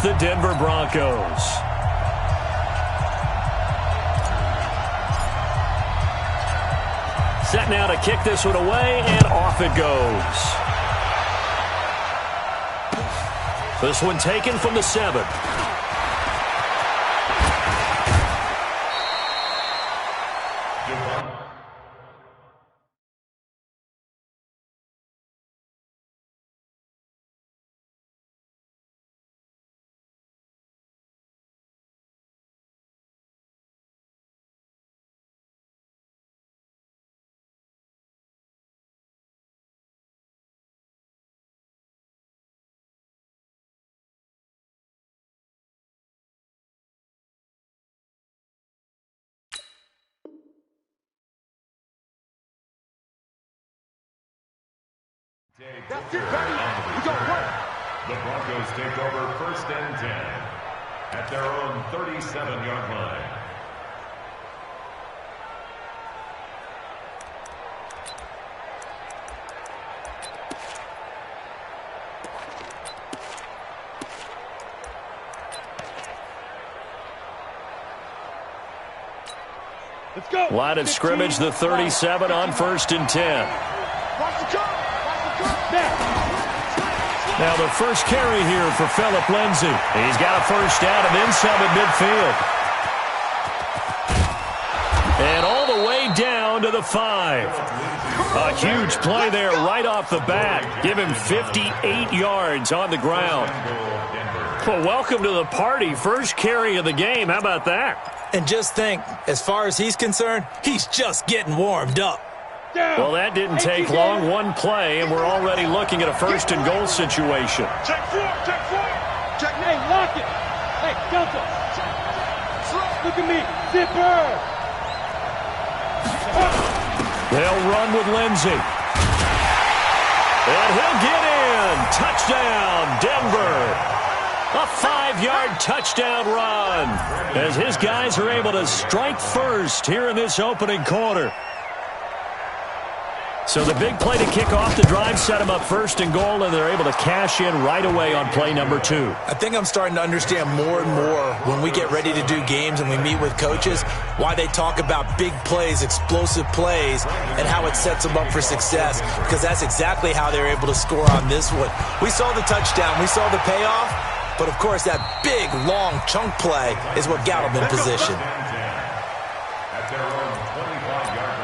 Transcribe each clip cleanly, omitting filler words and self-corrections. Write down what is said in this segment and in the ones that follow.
The Denver Broncos. Set now to kick this one away, and off it goes. This one taken from the 7. That's it, buddy. We got work. The Broncos take over 1st and 10 at their own 37-yard line. Let's go. Line of scrimmage, the 37 on 1st and 10. Watch the jump. Now the first carry here for Phillip Lindsay. He's got a first down and then some at midfield. And all the way down to the 5. A huge play there right off the bat. Give him 58 yards on the ground. Well, welcome to the party. First carry of the game. How about that? And just think, as far as he's concerned, he's just getting warmed up. Well, that didn't take long. One play, and we're already looking at a 1st and goal situation. Check 4, check 4. Check, hey, lock it. Hey, Delta. Look at me. Zipper. They'll run with Lindsay. And he'll get in. Touchdown, Denver. A 5-yard touchdown run as his guys are able to strike first here in this opening quarter. So the big play to kick off the drive set them up 1st and goal, and they're able to cash in right away on play number 2. I think I'm starting to understand more and more when we get ready to do games and we meet with coaches why they talk about big plays, explosive plays, and how it sets them up for success, because that's exactly how they're able to score on this one. We saw the touchdown. We saw the payoff. But, of course, that big, long chunk play is what got them in position. At their own 25-yard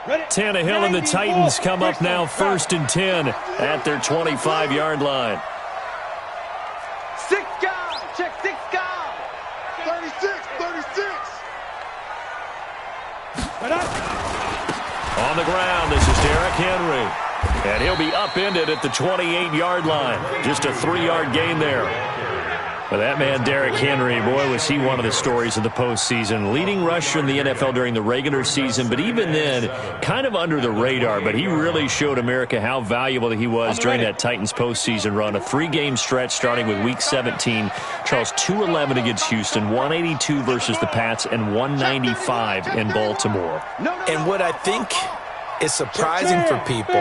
line. Tannehill and the Titans come up now 1st and 10 at their 25-yard line. 6 guys. Check 6 guys. 36. On the ground, this is Derrick Henry. And he'll be upended at the 28-yard line. Just a 3-yard gain there. But that man, Derrick Henry, boy, was he one of the stories of the postseason. Leading rusher in the NFL during the regular season, but even then, kind of under the radar. But he really showed America how valuable he was during that Titans postseason run. A 3-game stretch starting with Week 17. Charles, 211 against Houston, 182 versus the Pats, and 195 in Baltimore. And what I think is surprising for people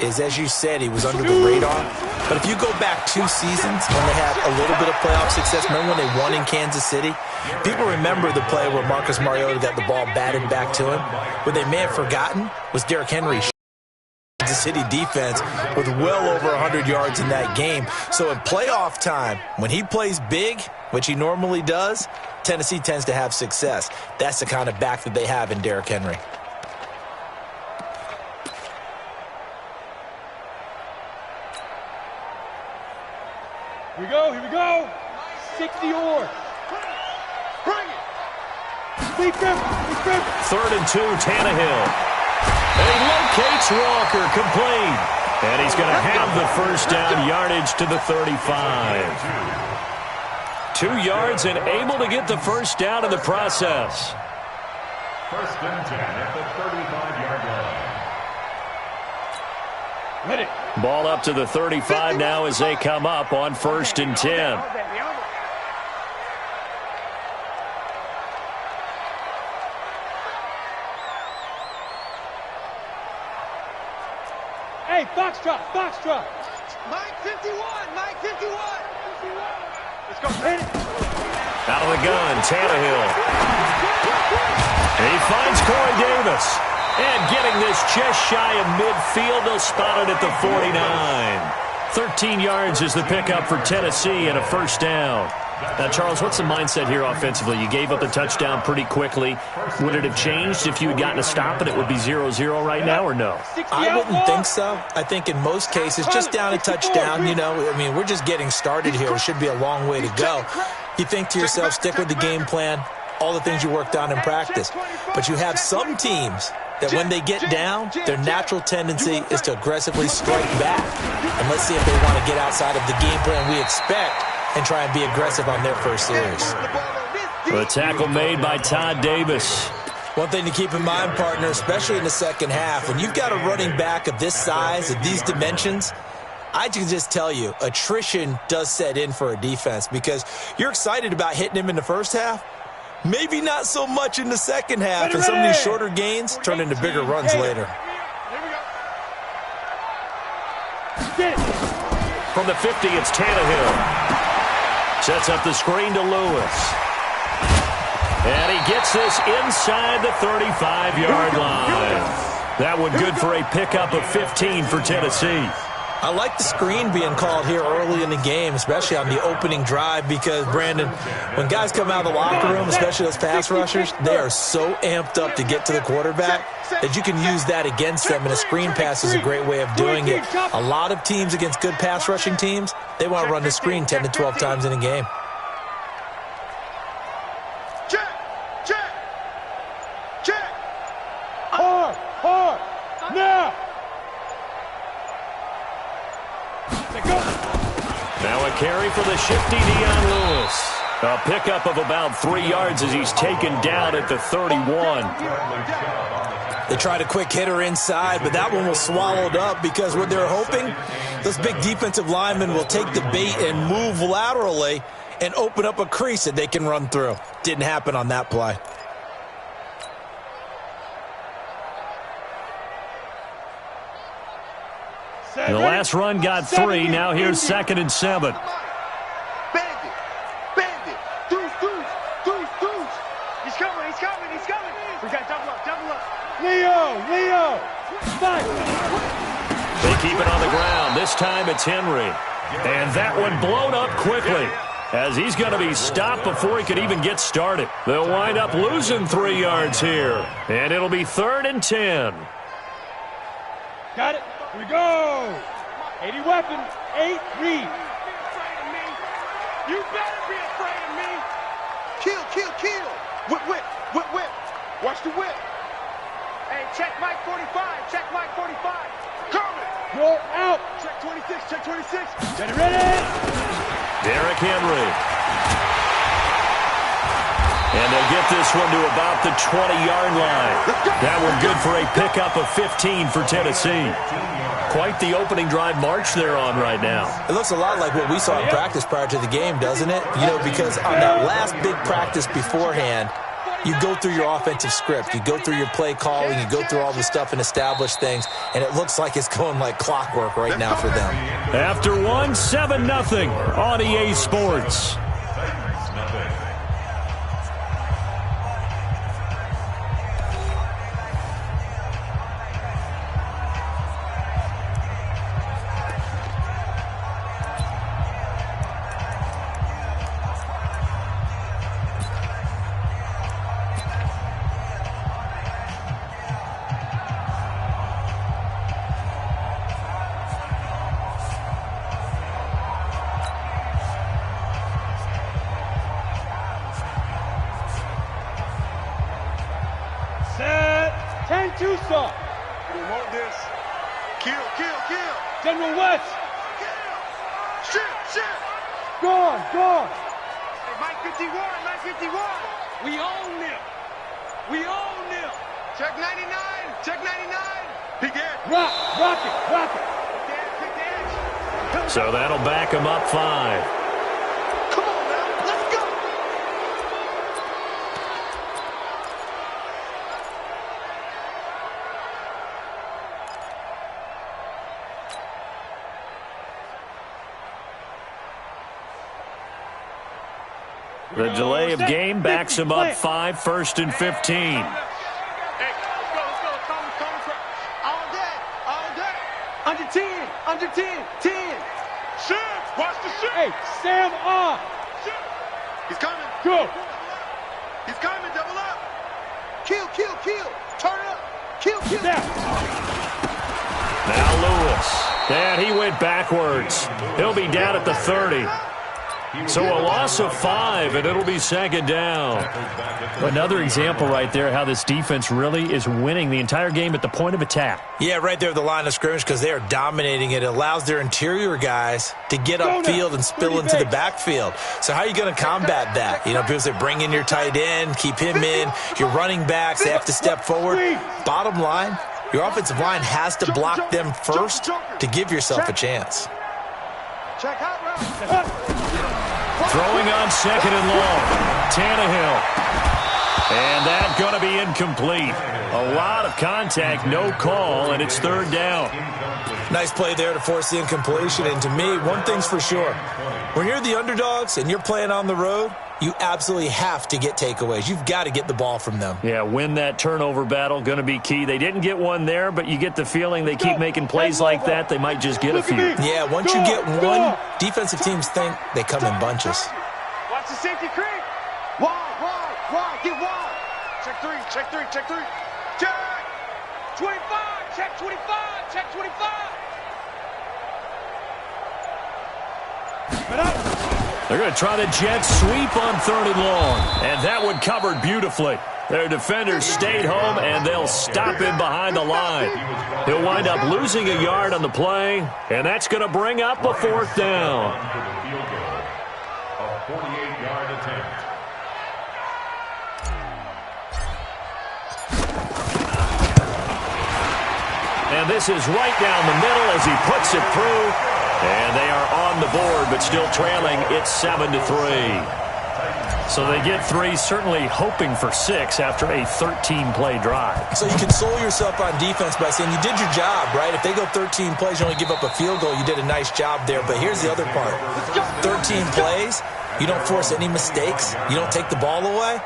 is, as you said, he was under the radar. But if you go back 2 seasons when they had a little bit of playoff success, remember when they won in Kansas City? People remember the play where Marcus Mariota got the ball batted back to him. What they may have forgotten was Derrick Henry. Kansas City defense with well over 100 yards in that game. So at playoff time, when he plays big, which he normally does, Tennessee tends to have success. That's the kind of back that they have in Derrick Henry. Here we go. 60 or. Bring it. 3rd and 2, Tannehill. And he locates Walker, complete. And he's going to have the first down, yardage to the 35. 2 yards and able to get the first down in the process. 1st and 10 at the 35-yard line. Ready. Ball up to the 35 now as they come up on 1st and 10. Hey, foxtrot, foxtrot. Mike 51, Mike 51. Let's go. Hit it. Out of the gun, Tannehill. He finds Corey Davis. And getting this just shy of midfield, they'll spot it at the 49. 13 yards is the pickup for Tennessee and a first down. Now, Charles, what's the mindset here offensively? You gave up a touchdown pretty quickly. Would it have changed if you had gotten a stop and it would be 0-0 right now, or no? I wouldn't think so. I think in most cases, just down a touchdown, you know, I mean, we're just getting started here. It should be a long way to go. You think to yourself, stick with the game plan, all the things you worked on in practice. But you have some teams that when they get down, their natural tendency is to aggressively strike back. And let's see if they want to get outside of the game plan we expect and try and be aggressive on their first series. The tackle made by Todd Davis. One thing to keep in mind, partner, especially in the second half, when you've got a running back of this size, of these dimensions, I can just tell you, attrition does set in for a defense because you're excited about hitting him in the first half. Maybe not so much in the second half, and some of these shorter gains turn into bigger runs later. From the 50, it's Tannehill. Sets up the screen to Lewis. And he gets this inside the 35-yard line. That one good for a pickup of 15 for Tennessee. I like the screen being called here early in the game, especially on the opening drive, because, Brandon, when guys come out of the locker room, especially those pass rushers, they are so amped up to get to the quarterback that you can use that against them, and a screen pass is a great way of doing it. A lot of teams against good pass rushing teams, they want to run the screen 10 to 12 times in a game. Hard, now. Now a carry for the shifty Dion Lewis. A pickup of about 3 yards as he's taken down at the 31. They tried a quick hitter inside, but that one was swallowed up because what they're hoping, those big defensive linemen will take the bait and move laterally and open up a crease that they can run through. Didn't happen on that play. The last run got 3. Now here's 2nd and 7. Bandit. Deuce. He's coming. We got double up. Leo. Fight. They keep it on the ground. This time it's Henry. And that one blown up quickly as he's going to be stopped before he could even get started. They'll wind up losing 3 yards here. And it'll be 3rd and 10. Got it. Here we go. 80 weapon. 8 read. You better be afraid of me. Kill. Whip. Watch the whip. Hey, check Mike 45. Coming. You're out. Check 26. Get it ready. Derrick Henry. And they'll get this one to about the 20-yard line. That one good for a pickup of 15 for Tennessee. Quite the opening drive march they're on right now. It looks a lot like what we saw in practice prior to the game, doesn't it? You know, because on that last big practice beforehand, you go through your offensive script, you go through your play calling, you go through all the stuff and establish things, and it looks like it's going like clockwork right now for them. After 7-0 on EA Sports. Tucson. We want this. Kill. General West. Shit. Gone. Hey, Mike 51. We own them. Check 99. Big edge. Rock it. Pick the edge. So that'll back him up 5. Come on now. Let's go. The delay of game backs him up 5, 1st and 15. Hey, let's go. All day. Under 10. 10. Shift. Watch the shift. Hey, Sam off. He's coming. Go. He's coming. Double up. Kill. Turn it up. Kill. Down. Now Lewis. And he went backwards. He'll be down at the 30. So a loss of 5, and it'll be 2nd down. Another example right there how this defense really is winning the entire game at the point of attack. Yeah, right there at the line of scrimmage because they are dominating it. It allows their interior guys to get upfield and spill into the backfield. So how are you going to combat that? You know, people say bring in your tight end, keep him in. Your running backs, they have to step forward. Bottom line, your offensive line has to block them first to give yourself a chance. Check out route. Throwing on 2nd and long. Tannehill. And that's going to be incomplete. A lot of contact, no call, and it's 3rd down. Nice play there to force the incompletion. And to me, one thing's for sure. When you're the underdogs and you're playing on the road, you absolutely have to get takeaways. You've got to get the ball from them. Yeah, win that turnover battle, going to be key. They didn't get one there, but you get the feeling they keep making plays like that, they might just get a few. Yeah, once you get one, defensive teams think they come in bunches. Watch the safety creep. Wide. Get wide. Check three. Check. 25. Check 25. Check 25. They're going to try the jet sweep on 3rd and long. And that one covered beautifully. Their defenders stayed home, and they'll stop him behind the line. He'll wind up losing a yard on the play, and that's going to bring up a 4th down. A 48-yard attempt. And this is right down the middle as he puts it through. And they are on the board, but still trailing. It's 7-3. So they get 3, certainly hoping for 6 after a 13-play drive. So you console yourself on defense by saying you did your job, right? If they go 13 plays, you only give up a field goal, you did a nice job there. But here's the other part. 13 plays, you don't force any mistakes, you don't take the ball away.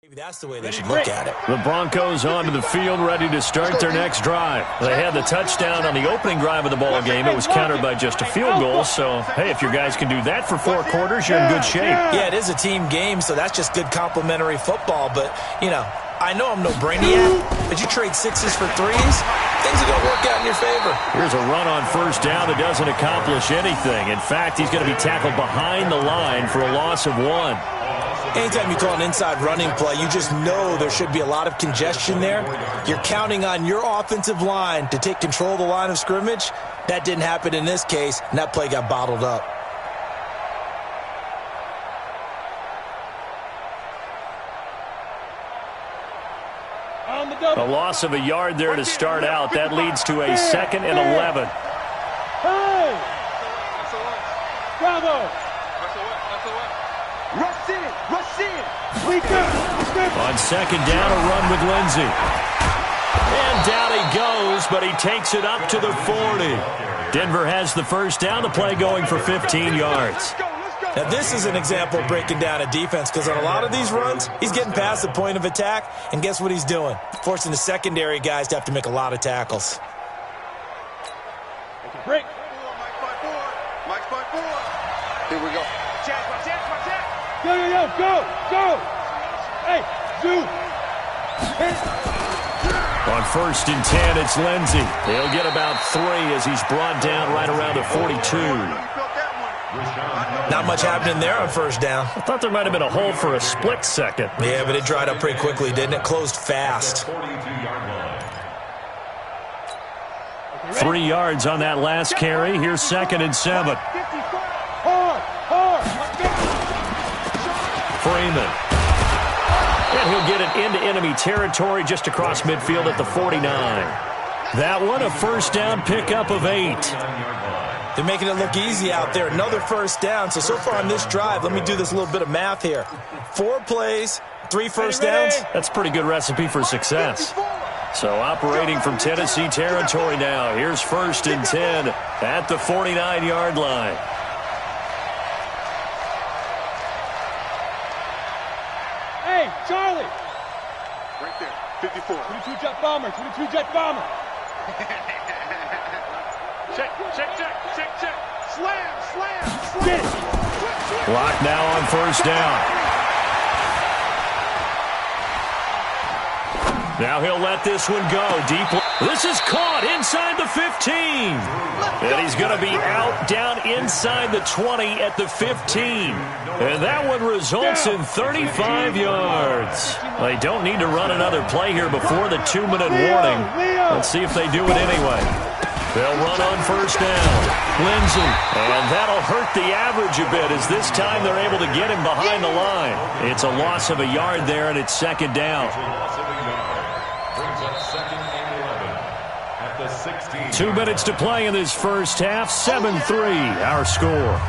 Maybe that's the way they should look at it. The Broncos onto the field, ready to start their next drive. They had the touchdown on the opening drive of the ball game. It was countered by just a field goal. So, hey, if your guys can do that for 4 quarters, you're in good shape. Yeah, it is a team game, so that's just good complimentary football. But, you know, I know I'm no brainiac, but you trade 6s for 3s, things are going to work out in your favor. Here's a run on 1st down that doesn't accomplish anything. In fact, he's going to be tackled behind the line for a loss of 1. Anytime you call an inside running play, you just know there should be a lot of congestion there. You're counting on your offensive line to take control of the line of scrimmage. That didn't happen in this case, and that play got bottled up. A loss of a yard there to start out. That leads to a 2nd and 11. Hey! Bravo! Rush in. On 2nd down, a run with Lindsey. And down he goes, but he takes it up to the 40. Denver has the 1st down, the play going for 15 yards. Now, this is an example of breaking down a defense because on a lot of these runs, he's getting past the point of attack, and guess what he's doing? Forcing the secondary guys to have to make a lot of tackles. Break. Mike's by 4. Here we go. Check. Go. Hey, Zoo. On 1st and 10, it's Lindsey. They'll get about 3 as he's brought down right around the 42. Not much happening there on first down. I thought there might have been a hole for a split second. Yeah, but it dried up pretty quickly, didn't it? Closed fast. 3 yards on that last carry. Here's 2nd and 7. Freeman. And he'll get it into enemy territory just across midfield at the 49. That one, a first down pickup of 8. They're making it look easy out there. Another first down. So far on this drive, let me do this little bit of math here. 4 plays, 3 first downs. That's a pretty good recipe for success. So operating from Tennessee territory now. Here's 1st and 10 at the 49-yard line. Hey, Charlie. Right there, 54. 22 jet bomber, 22 jet bomber. Check. Slam. Get it. Clock now on first down. Now he'll let this one go deep. This is caught inside the 15. And he's going to be out down inside the 20 at the 15. And that one results in 35 yards. They don't need to run another play here before the 2-minute warning. Let's see if they do it anyway. They'll run on first down. Lindsey. And that'll hurt the average a bit as this time they're able to get him behind the line. It's a loss of a yard there, and it's 2nd down. 2 minutes to play in this first half. 7-3 our score.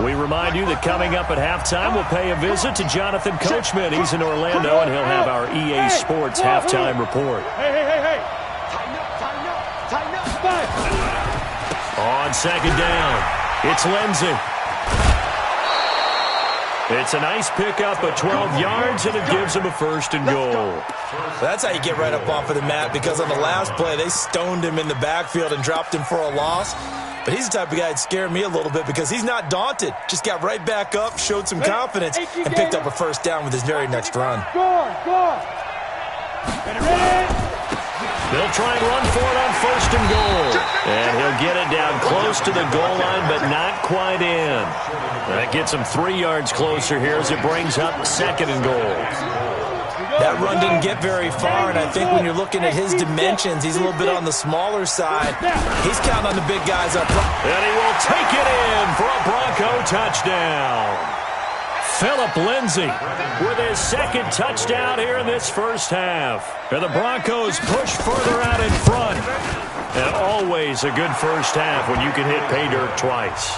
We remind you that coming up at halftime, we'll pay a visit to Jonathan Coachman. He's in Orlando, and he'll have our EA Sports halftime report. Hey. On 2nd down, it's Lindsey. It's a nice pickup of 12 yards, and it gives him a 1st and goal. That's how you get right up off of the mat, because on the last play, they stoned him in the backfield and dropped him for a loss. But he's the type of guy that scared me a little bit because he's not daunted. Just got right back up, showed some confidence, and picked up a first down with his very next run. Go. They'll try and run for it on 1st and goal. And he'll get it down close to the goal line, but not quite in. That gets him 3 yards closer here as it brings up 2nd and goal. That run didn't get very far, and I think when you're looking at his dimensions, he's a little bit on the smaller side. He's counting on the big guys up front. And he will take it in for a Bronco touchdown. Phillip Lindsay with his 2nd touchdown here in this first half. And the Broncos push further out in front. And always a good first half when you can hit pay dirt twice.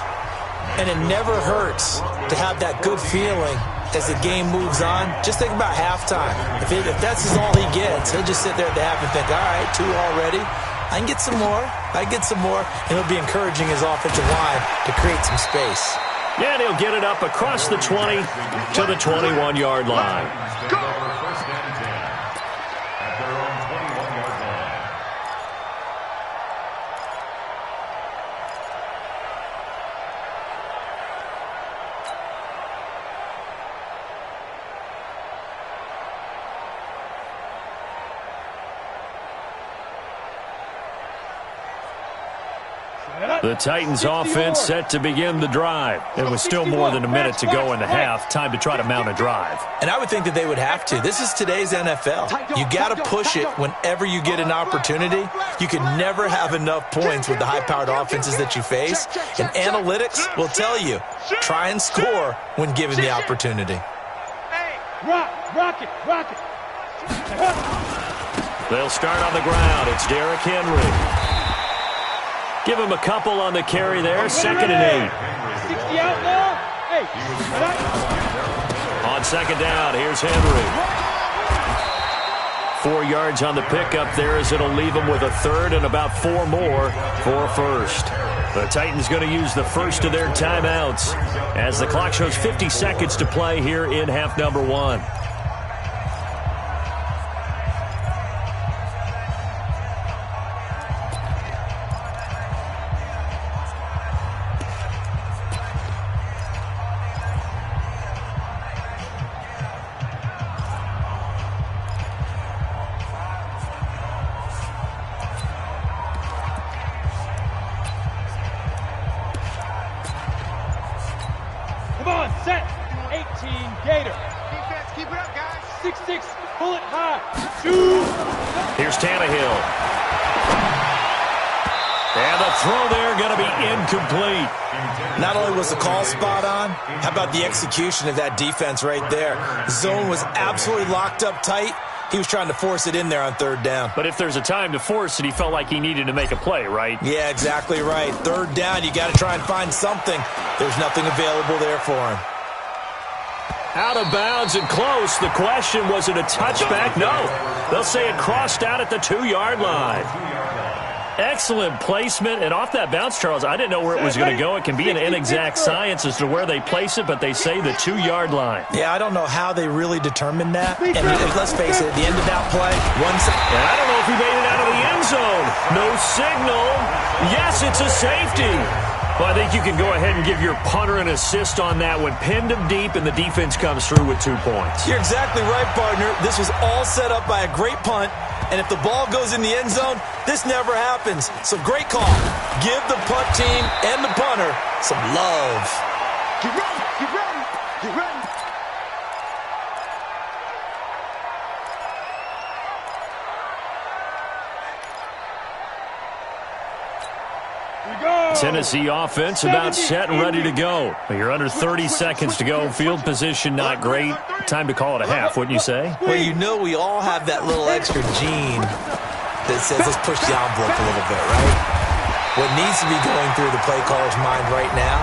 And it never hurts to have that good feeling as the game moves on. Just think about halftime. If that's all he gets, he'll just sit there at the half and think, all right, 2 already. I can get some more. And he'll be encouraging his offensive line to create some space. Yeah, and he'll get it up across the 20 to the 21-yard line. The Titans offense set to begin the drive. It was still more than a minute to go in the half. Time to try to mount a drive. And I would think that they would have to. This is today's NFL. You got to push it whenever you get an opportunity. You can never have enough points with the high-powered offenses that you face. And analytics will tell you, try and score when given the opportunity. Rock it. They'll start on the ground. It's Derrick Henry. Give him a couple on the carry there. 2nd and 8. 60 out now. Hey. On 2nd down, here's Henry. 4 yards on the pickup there as it'll leave him with a 3rd and about 4 more for a 1st. The Titans going to use the first of their timeouts as the clock shows 50 seconds to play here in half number 1. Pull it high. Shoot. Here's Tannehill. And the throw there going to be incomplete. Not only was the call spot on, how about the execution of that defense right there? The zone was absolutely locked up tight. He was trying to force it in there on third down. But if there's a time to force it, he felt like he needed to make a play, right? Yeah, exactly right. Third down, you got to try and find something. There's nothing available there for him. Out of bounds and close. The question, was it a touchback? No. They'll say it crossed out at the 2-yard line. Excellent placement. And off that bounce, Charles, I didn't know where it was going to go. It can be an inexact science as to where they place it, but they say the 2-yard line. Yeah, I don't know how they really determined that. And let's face it, at the end of that play, and I don't know if he made it out of the end zone. No signal. Yes, it's a safety. Well, I think you can go ahead and give your punter an assist on that one. Pinned him deep, and the defense comes through with 2 points. You're exactly right, partner. This was all set up by a great punt, and if the ball goes in the end zone, this never happens. So great call. Give the punt team and the punter some love. Get ready, get ready, get ready. Tennessee offense about set and ready to go. You're under 30 seconds to go. Field position not great. Time to call it a half, wouldn't you say? Well, you know we all have that little extra gene that says let's push the envelope a little bit, right? What needs to be going through the play caller's mind right now,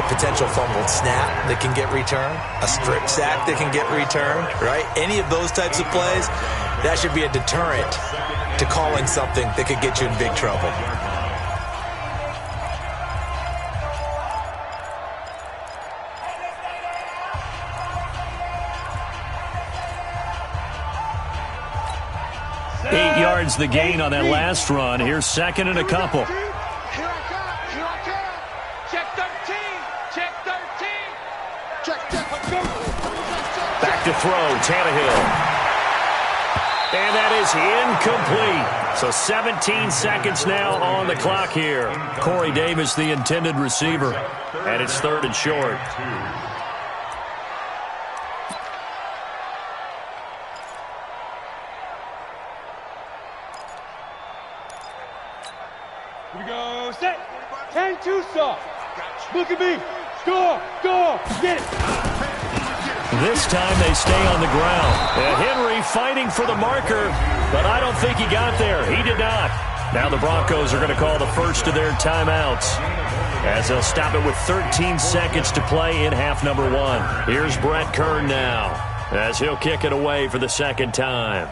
a potential fumbled snap that can get returned, a strip sack that can get returned, right? Any of those types of plays, that should be a deterrent to calling something that could get you in big trouble. The gain on that last run. Here's second and a couple. Here I come. Check 13. Check 13. Check. Back to throw. Tannehill. And that is incomplete. So 17 seconds now on the clock here. Corey Davis, the intended receiver. And it's third and short. Here we go. Set. 10-2 soft. Look at me. Score. Get it. This time they stay on the ground. And Henry fighting for the marker, but I don't think he got there. He did not. Now the Broncos are going to call the first of their timeouts as they'll stop it with 13 seconds to play in half number 1. Here's Brett Kern now as he'll kick it away for the second time.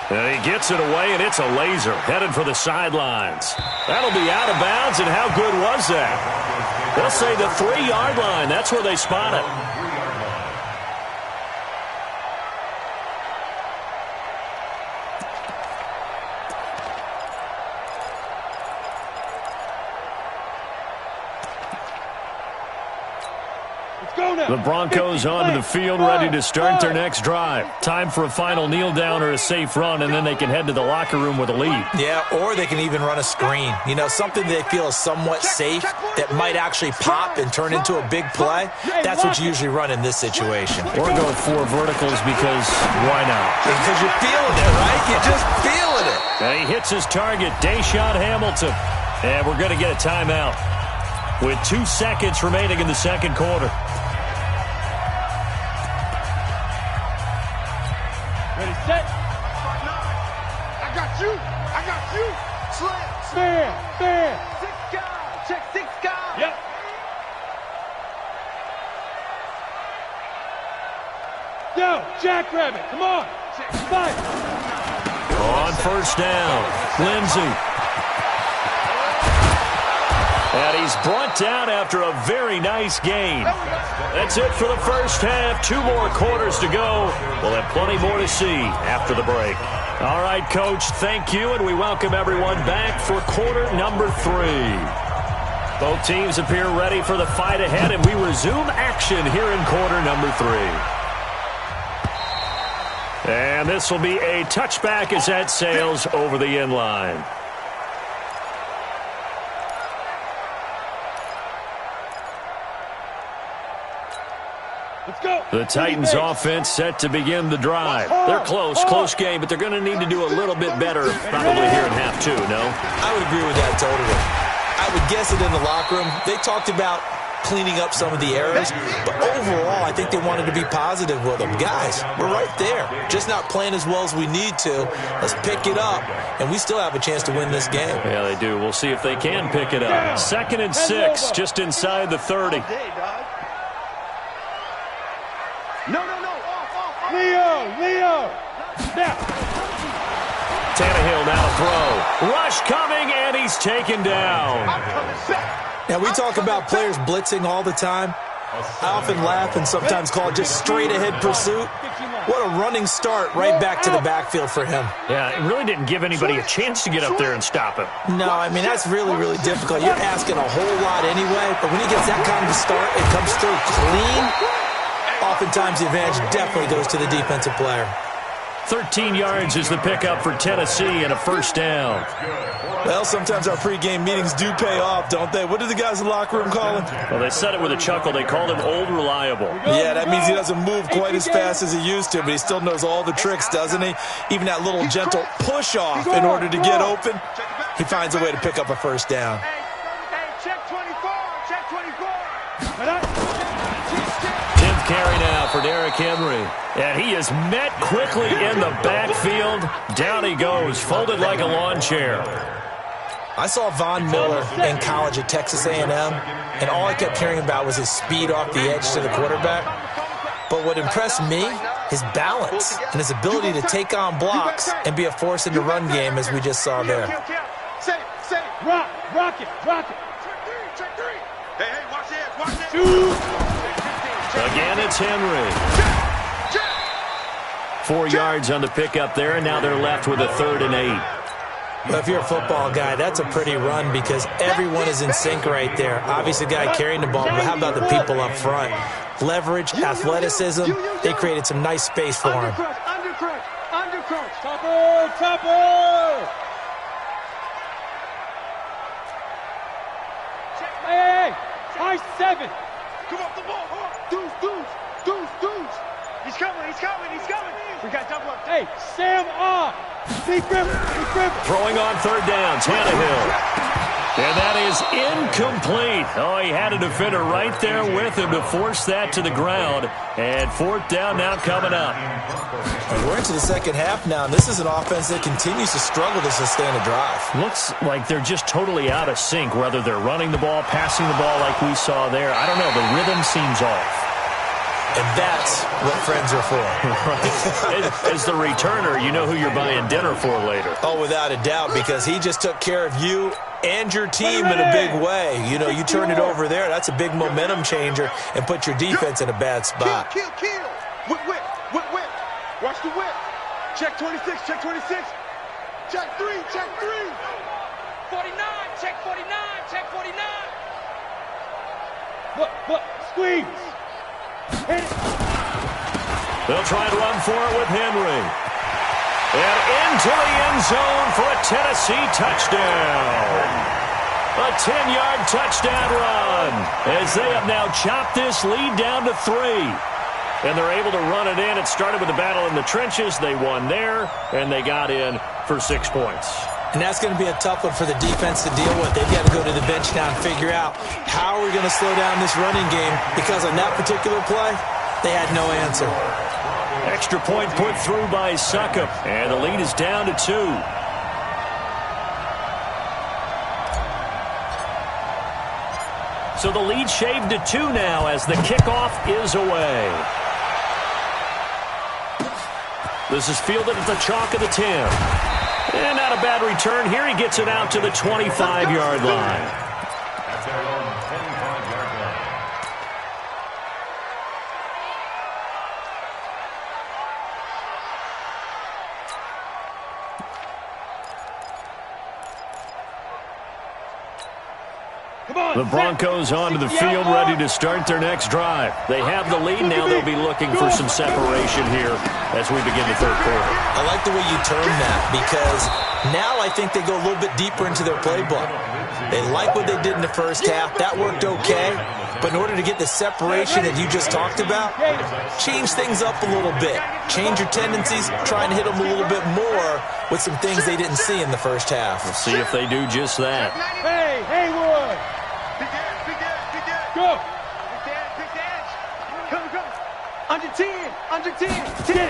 And he gets it away, and it's a laser headed for the sidelines. That'll be out of bounds, and how good was that? They'll say the 3-yard line. That's where they spot it. The Broncos onto the field, ready to start their next drive. Time for a final kneel down or a safe run, and then they can head to the locker room with a lead. Yeah, or they can even run a screen. You know, something they feel is somewhat safe that might actually pop and turn into a big play. That's what you usually run in this situation. Or go 4 verticals because why not? Because you're feeling it, right? You're just feeling it. And he hits his target, Deshaun Hamilton. And we're going to get a timeout with 2 seconds remaining in the second quarter. Ready, set. I got you. Slam. Fair. 6 guys. Check 6 guys. Yep. Down, Jackrabbit. Come on. Fight. On first down, Lindsey. And he's brought down after a very nice game. That's it for the first half. 2 more quarters to go. We'll have plenty more to see after the break. All right, Coach, thank you, and we welcome everyone back for quarter number 3. Both teams appear ready for the fight ahead, and we resume action here in quarter number 3. And this will be a touchback as that sails over the end line. Let's go. The Titans offense set to begin the drive. They're close game, but they're going to need to do a little bit better probably here in half two, no? I would agree with that totally. I would guess it in the locker room. They talked about cleaning up some of the errors, but overall, I think they wanted to be positive with them. Guys, we're right there. Just not playing as well as we need to. Let's pick it up, and we still have a chance to win this game. Yeah, they do. We'll see if they can pick it up. 2nd and 6, just inside the 30. Leo. Now. Tannehill now throw. Rush coming, and he's taken down. Now, we talk about players blitzing all the time. I often laugh and sometimes call it just straight-ahead pursuit. What a running start right back to the backfield for him. Yeah, it really didn't give anybody a chance to get up there and stop him. No, I mean, that's really, really difficult. You're asking a whole lot anyway, but when he gets that kind of a start, it comes through clean. Oftentimes, the advantage definitely goes to the defensive player. 13 yards is the pickup for Tennessee and a first down. Well, sometimes our pregame meetings do pay off, don't they? What do the guys in the locker room call him? Well, they said it with a chuckle. They called him Old Reliable. Yeah, that means he doesn't move quite as fast as he used to, but he still knows all the tricks, doesn't he? Even that little gentle push-off in order to get open, he finds a way to pick up a first down. Hey, check 24, check 24. Carry now for Derrick Henry. And he is met quickly in the backfield. Down he goes, folded like a lawn chair. I saw Von Miller in college at Texas A&M, and all I kept hearing about was his speed off the edge to the quarterback. But what impressed me, his balance and his ability to take on blocks and be a force in the run game, as we just saw there. Rock it. Check three. Hey, watch it. Shoot. Again, it's Henry. 4 yards on the pickup there, and now they're left with a 3rd and 8. Well, if you're a football guy, that's a pretty run because everyone is in sync right there. Obviously, the guy carrying the ball, but how about the people up front? Leverage, athleticism, they created some nice space for him. Undercrunch. Topper. Hey, high 7. Come off the ball. Deuce. He's coming. We got double up. Hey, Sam off. Big grip. Throwing on 3rd down, Tannehill. And that is incomplete. Oh, he had a defender right there with him to force that to the ground. And 4th down now coming up. And we're into the second half now, and this is an offense that continues to struggle to sustain a drive. Looks like they're just totally out of sync, whether they're running the ball, passing the ball like we saw there. I don't know. The rhythm seems off. And that's what friends are for. As the returner, you know who you're buying dinner for later. Oh, without a doubt, because he just took care of you and your team in a big way. You know, you turn it over there, that's a big momentum changer and put your defense in a bad spot. Kill. Whip. Watch the whip. Check 26. Check 3. 49. Check 49. Look. Squeeze. Hit it. They'll try and run for it with Henry. And into the end zone for a Tennessee touchdown. A 10-yard touchdown run as they have now chopped this lead down to 3. And they're able to run it in. It started with a battle in the trenches. They won there, and they got in for 6 points. And that's going to be a tough one for the defense to deal with. They've got to go to the bench now and figure out how are we going to slow down this running game, because on that particular play, they had no answer. Extra point put through by Succop, and the lead is down to 2. So the lead shaved to 2 now as the kickoff is away. This is fielded at the chalk of the 10. And not a bad return here. He gets it out to the 25-yard line. At their own 25-yard line. The Broncos onto the field, ready to start their next drive. They have the lead. Now they'll be looking for some separation here as we begin the 3rd quarter. I like the way you term that, because now I think they go a little bit deeper into their playbook. They like what they did in the first half. That worked okay. But in order to get the separation that you just talked about, change things up a little bit. Change your tendencies, try and hit them a little bit more with some things they didn't see in the first half. We'll see if they do just that. Hey, Haywood. Go. Under 10. Under 10. 10.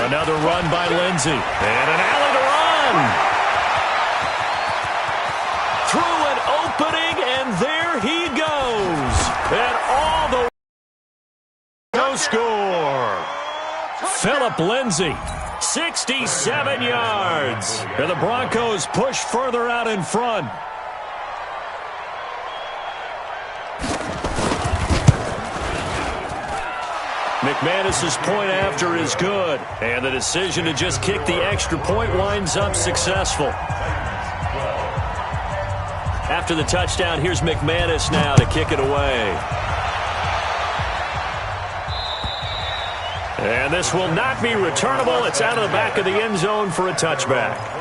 Another run by Lindsey. And an alley to run. Through an opening, and there he goes. And all the no score. Philip Lindsey, 67 yards. And the Broncos push further out in front. McManus's point after is good, and the decision to just kick the extra point winds up successful. After the touchdown, here's McManus now to kick it away. And this will not be returnable. It's out of the back of the end zone for a touchback.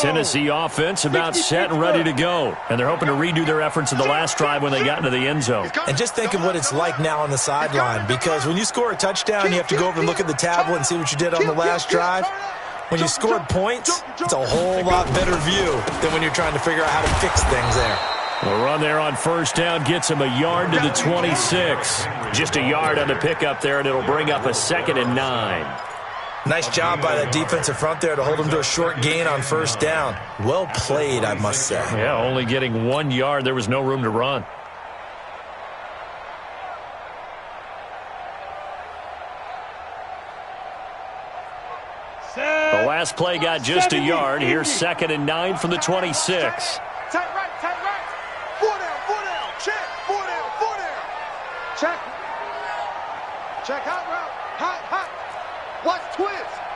Tennessee offense about set and ready to go. And they're hoping to redo their efforts in the last drive when they got into the end zone. And just think of what it's like now on the sideline, because when you score a touchdown, you have to go over and look at the tablet and see what you did on the last drive. When you scored points, it's a whole lot better view than when you're trying to figure out how to fix things there. The run there on first down gets him a yard to the 26. Just a yard on the pickup there, and it'll bring up a 2nd and 9. Nice job by that defensive front there to hold him to a short gain on first down. Well played, I must say. Yeah, only getting 1 yard. There was no room to run. The last play got just a yard. Here's 2nd and 9 from the 26. Tight right, tight right. 4 down, check. 4 down. Check. Check, hot route. Hot.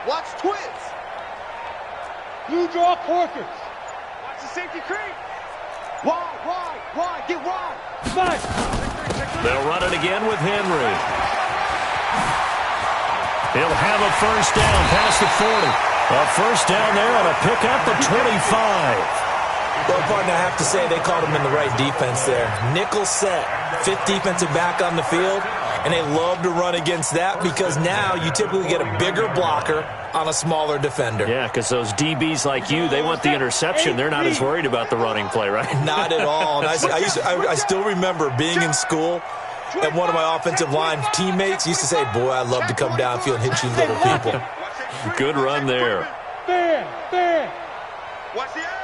Watch twist. You draw Corkers. Watch the safety creep. Wide. Get wide. Nice. They'll run it again with Henry. He'll have a first down past the 40. A first down there on a pickup at 25. Well, partner, I have to say they called him in the right defense there. Nickel set, 5th defensive back on the field, and they love to run against that because now you typically get a bigger blocker on a smaller defender. Yeah, because those DBs like you, they want the interception. They're not as worried about the running play, right? Not at all. And I still remember being in school, and one of my offensive line teammates used to say, boy, I love to come downfield and hit you little people. Good run there. Fair. Watch the edge.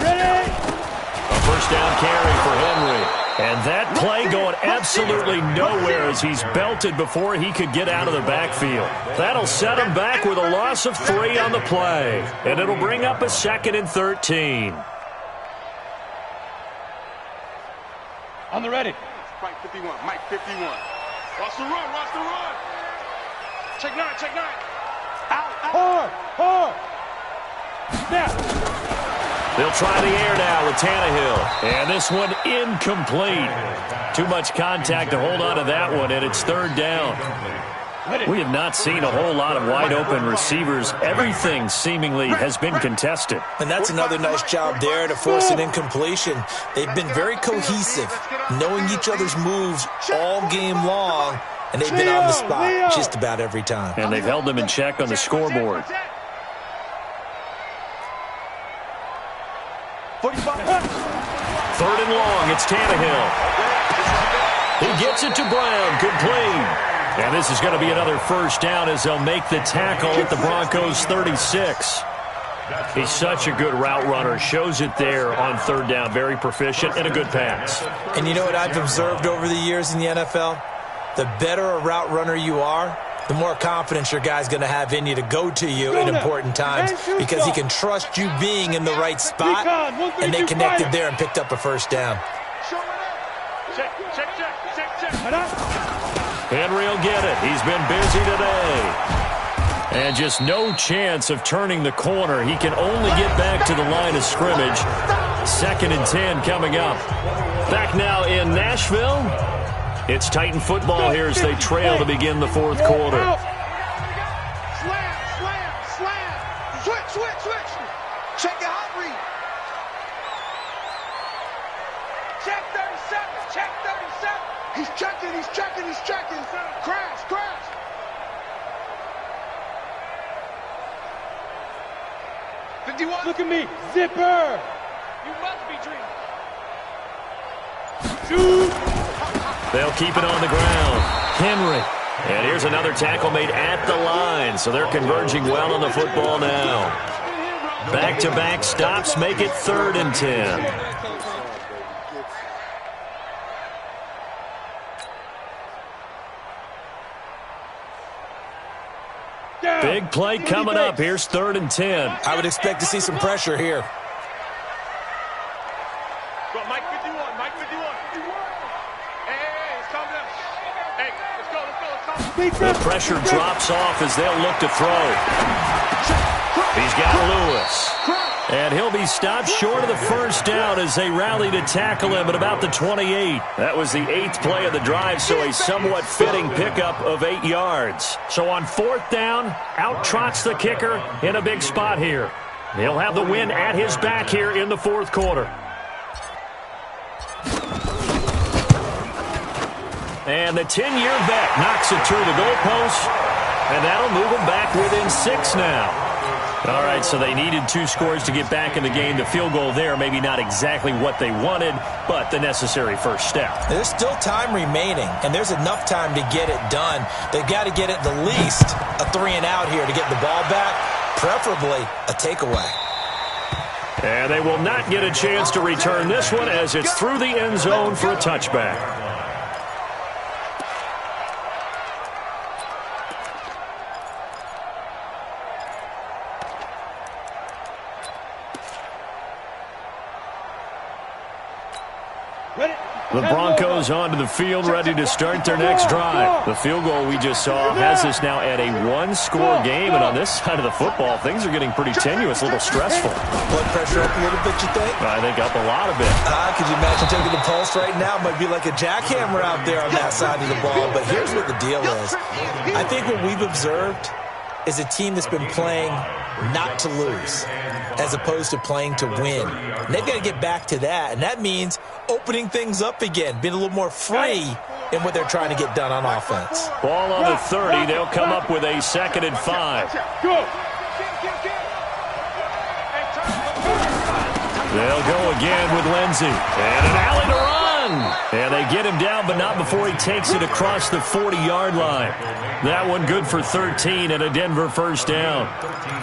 Ready? A first down carry for Henry. And that play going absolutely nowhere as he's belted before he could get out of the backfield. That'll set him back with a loss of 3 on the play. And it'll bring up a 2nd and 13. On the ready. Mike 51. Watch the run. Check 9. Out. Hard. Snap. They'll try the air now with Tannehill. And this one incomplete. Too much contact to hold on to that one, and it's 3rd down. We have not seen a whole lot of wide-open receivers. Everything seemingly has been contested. And that's another nice job there to force an incompletion. They've been very cohesive, knowing each other's moves all game long, and they've been on the spot just about every time. And they've held them in check on the scoreboard. 45. 3rd and long, it's Tannehill. He gets it to Brown, complete. And this is going to be another first down as they'll make the tackle at the Broncos' 36. He's such a good route runner. Shows it there on 3rd down. Very proficient and a good pass. And you know what I've observed over the years in the NFL? The better a route runner you are, the more confidence your guy's going to have in you to go to you in important times because he can trust you being in the right spot, and they connected there and picked up a first down. Check. Henry will get it. He's been busy today. And just no chance of turning the corner. He can only get back to the line of scrimmage. 2nd and 10 coming up. Back now in Nashville. It's Titan football here as they trail to begin the 4th quarter. Slam. slam. Switch. Check your hot read. Check 37. Check 37. He's checking. Crash. 51. Look at me. Zipper. You must be dreaming. Shoot. They'll keep it on the ground. Henry. And here's another tackle made at the line, so they're converging well on the football now. Back-to-back stops make it 3rd and 10. Big play coming up. Here's 3rd and 10. I would expect to see some pressure here. Go, Mike 51. Hey, it's coming up. Hey, let's go. The pressure drops off as they'll look to throw. He's got Lewis. And he'll be stopped short of the first down as they rally to tackle him at about the 28. That was the 8th play of the drive, so a somewhat fitting pickup of 8 yards. So on 4th down, out trots the kicker in a big spot here. He'll have the win at his back here in the 4th quarter. And the 10-year vet knocks it through the goalpost, and that'll move them back within 6 now. All right, so they needed 2 scores to get back in the game. The field goal there, maybe not exactly what they wanted, but the necessary first step. There's still time remaining, and there's enough time to get it done. They've got to get it the least a 3-and-out here to get the ball back, preferably a takeaway. And they will not get a chance to return this one as it's through the end zone for a touchback. The Broncos onto the field, ready to start their next drive. The field goal we just saw has us now at a 1-score game, and on this side of the football, things are getting pretty tenuous, a little stressful. Blood pressure up a little bit, you think? I think up a lot of it. Could you imagine taking the pulse right now? It might be like a jackhammer out there on that side of the ball, but here's what the deal is. I think what we've observed is a team that's been playing not to lose as opposed to playing to win. And they've got to get back to that, and that means opening things up again, being a little more free in what they're trying to get done on offense. Ball on the 30. They'll come up with a 2nd and 5. They'll go again with Lindsey. And an alley to run. And they get him down, but not before he takes it across the 40-yard line. That one good for 13 and a Denver first down.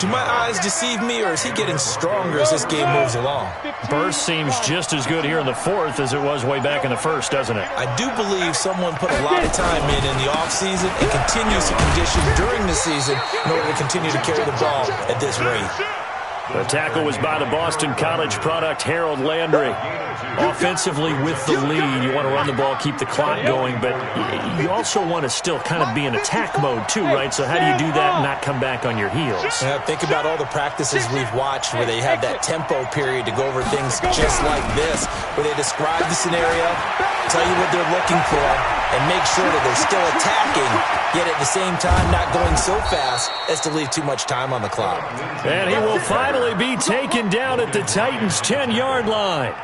Do my eyes deceive me, or is he getting stronger as this game moves along? Burst seems just as good here in the 4th as it was way back in the 1st, doesn't it? I do believe someone put a lot of time in the offseason and continues to condition during the season in order to continue to carry the ball at this rate. The tackle was by the Boston College product, Harold Landry. Offensively with the lead, you want to run the ball, keep the clock going, but you also want to still kind of be in attack mode too, right? So how do you do that and not come back on your heels? Yeah, think about all the practices we've watched where they have that tempo period to go over things just like this, where they describe the scenario, tell you what they're looking for, and make sure that they're still attacking, yet at the same time not going so fast as to leave too much time on the clock. And he will finally be taken down at the Titans' 10-yard line.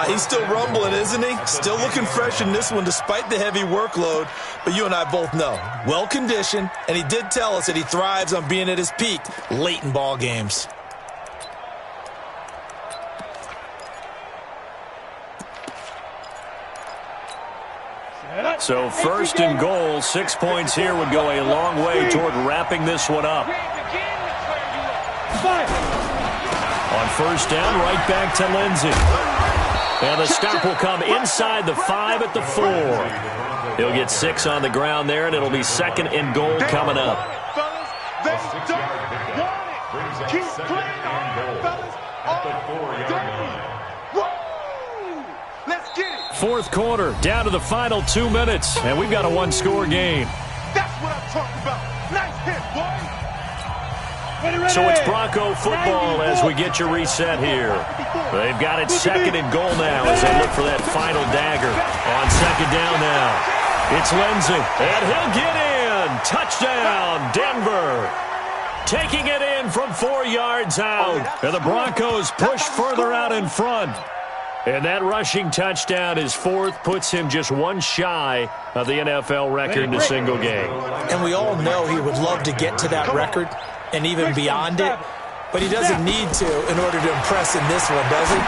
He's still rumbling, isn't he? Still looking fresh in this one despite the heavy workload. But you and I both know, well-conditioned, and he did tell us that he thrives on being at his peak late in ball games. So 1st and goal, 6 points here would go a long way toward wrapping this one up. On 1st down, right back to Lindsey. And the stop will come inside the 5 at the 4. He'll get 6 on the ground there, and it'll be 2nd and goal coming up. Keep playing on, fellas. Let's get it. 4th quarter, down to the final 2 minutes, and we've got a 1-score game. That's what I'm talking about. Nice hit, boy. So it's Bronco football as we get you reset here. They've got it 2nd and goal now as they look for that final dagger. On 2nd down now, it's Lindsey, and he'll get in. Touchdown, Denver. taking it in from 4 yards out. And the Broncos push further out in front. And that rushing touchdown, his fourth, puts him just one shy of the NFL record in a single game. And we all know he would love to get to that record and even beyond it, but he doesn't need to in order to impress in this one, does he?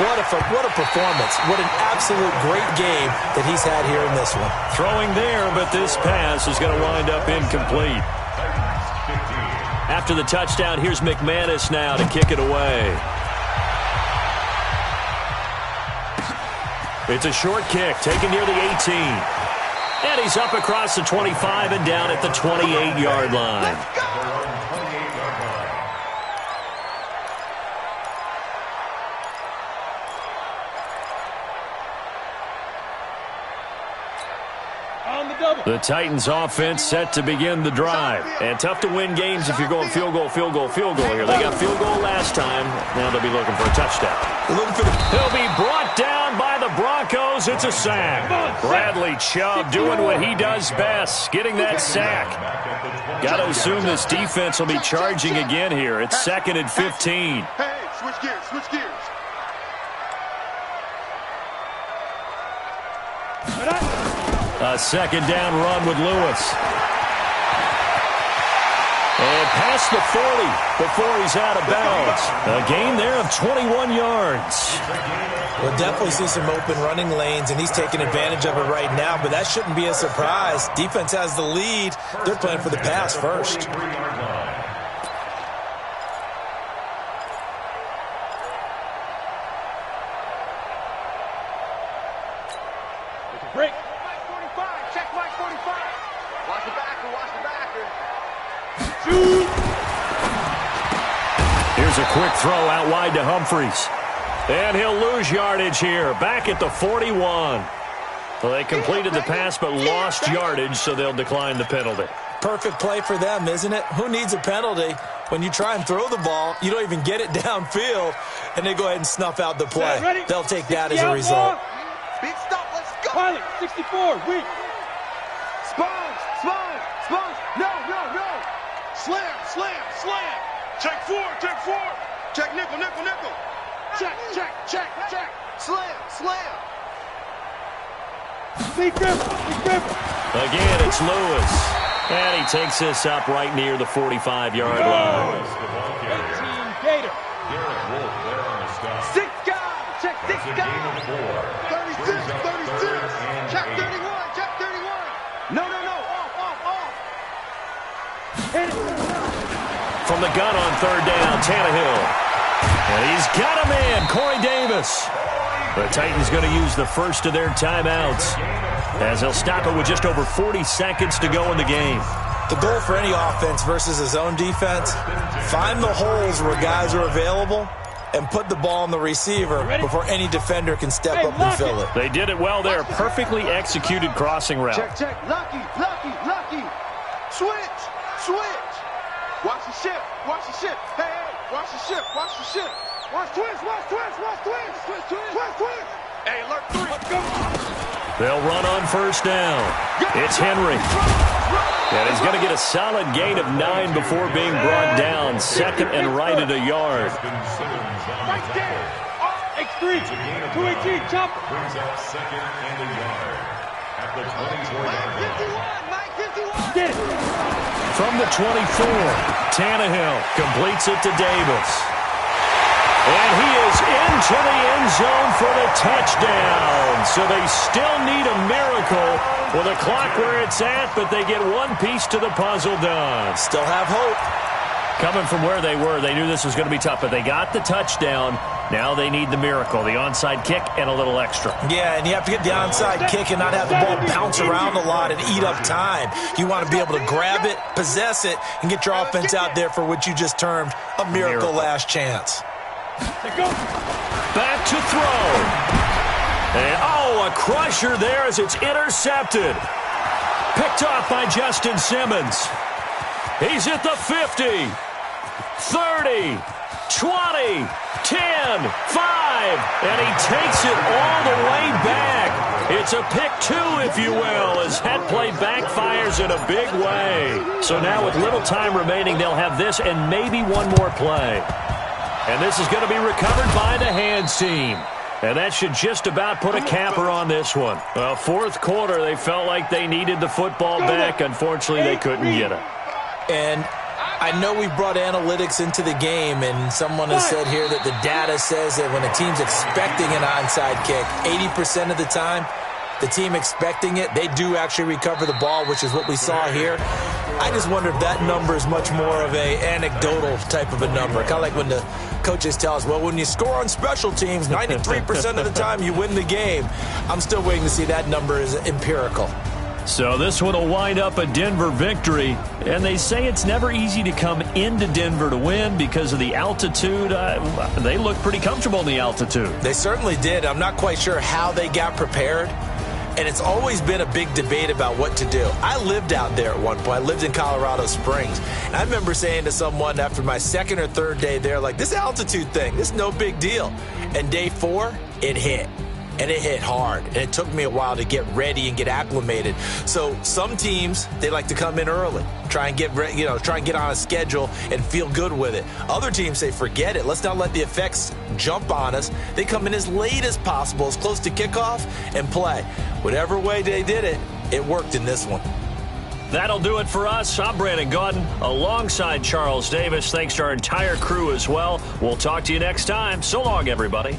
What a performance. What an absolute great game that he's had here in this one. Throwing there, but this pass is going to wind up incomplete. After the touchdown, here's McManus now to kick it away. It's a short kick, taken near the 18. And he's up across the 25 and down at the 28-yard line. The Titans offense set to begin the drive. And tough to win games if you're going field goal, field goal, field goal here. They got field goal last time. Now they'll be looking for a touchdown. He'll be brought down by the Broncos. It's a sack. Bradley Chubb doing what he does best, getting that sack. Got to assume this defense will be charging again here. It's 2nd and 15. Hey, switch gears, switch gears. A second down run with Lewis. And past the 40 before he's out of bounds. A gain there of 21 yards. We'll definitely see some open running lanes, and he's taking advantage of it right now, but that shouldn't be a surprise. Defense has the lead. They're playing for the pass first. Break. Check Mike 45. Watch the backer, watch the backer. Shoot. Here's a quick throw out wide to Humphries. And he'll lose yardage here, back at the 41. Well, they completed the pass but lost yardage, so they'll decline the penalty. Perfect play for them, isn't it? Who needs a penalty? When you try and throw the ball, you don't even get it downfield, and they go ahead and snuff out the play. They'll take that as a result. Big stop, let's go. Pilot, 64, weak. Sponge, sponge, sponge. No. Slam, slam, slam. Check four. Check nickel. Check. Slam. Big gripper. Again, it's Lewis. And he takes this up right near the 45-yard line. 18 Gator. 6 guys. Check 6 guys. 36. Check 31. No. Off. Hit it. From the gun on third down, Tannehill. And he's got a man, Corey Davis. The Titans going to use the first of their timeouts as they'll stop it with just over 40 seconds to go in the game. The goal for any offense versus his own defense, find the holes where guys are available and put the ball on the receiver before any defender can step up and fill it. They did it well there. Perfectly executed crossing route. Check. Lucky. Switch. Watch the ship. Hey, watch the ship. Watch twist. Hey, alert 3. Let's go. They'll run on first down. It's Henry. And he's going to get a solid gain of 9 before being brought down. 2nd and right at a yard. Right there. X3, 218, chopper. Brings up 2nd and a yard at the 24-yard line. Mike 51. Get it. From the 24, Tannehill completes it to Davis. And he is into the end zone for the touchdown. So they still need a miracle with the clock where it's at, but they get one piece to the puzzle done. Still have hope. Coming from where they were, they knew this was going to be tough, but they got the touchdown. Now they need the miracle, the onside kick and a little extra. Yeah, and you have to get the onside kick and not have the ball bounce around a lot and eat up time. You want to be able to grab it, possess it, and get your offense out there for what you just termed a miracle last chance. Back to throw. And, a crusher there as it's intercepted. Picked off by Justin Simmons. He's at the 50, 30, 20, 10, 5, and he takes it all the way back. It's a pick 2, if you will, as that play backfires in a big way. So now with little time remaining, they'll have this and maybe one more play. And this is going to be recovered by the hands team. And that should just about put a capper on this one. Well, fourth quarter, they felt like they needed the football back. Unfortunately, they couldn't get it. And I know we brought analytics into the game, and someone has said here that the data says that when a team's expecting an onside kick, 80% of the time, the team expecting it, they do actually recover the ball, which is what we saw here. I just wonder if that number is much more of a anecdotal type of a number. Kind of like when the coaches tell us, well, when you score on special teams, 93% of the time you win the game. I'm still waiting to see that number is empirical. So this one will wind up a Denver victory. And they say it's never easy to come into Denver to win because of the altitude. They look pretty comfortable in the altitude. They certainly did. I'm not quite sure how they got prepared. And it's always been a big debate about what to do. I lived out there at one point. I lived in Colorado Springs. And I remember saying to someone after my second or third day there, like, this altitude thing, this is no big deal. And day 4, it hit. And it hit hard. And it took me a while to get ready and get acclimated. So some teams, they like to come in early, try and get on a schedule and feel good with it. Other teams say, forget it. Let's not let the effects jump on us. They come in as late as possible, as close to kickoff, and play. Whatever way they did it, it worked in this one. That'll do it for us. I'm Brandon Gaudin alongside Charles Davis. Thanks to our entire crew as well. We'll talk to you next time. So long, everybody.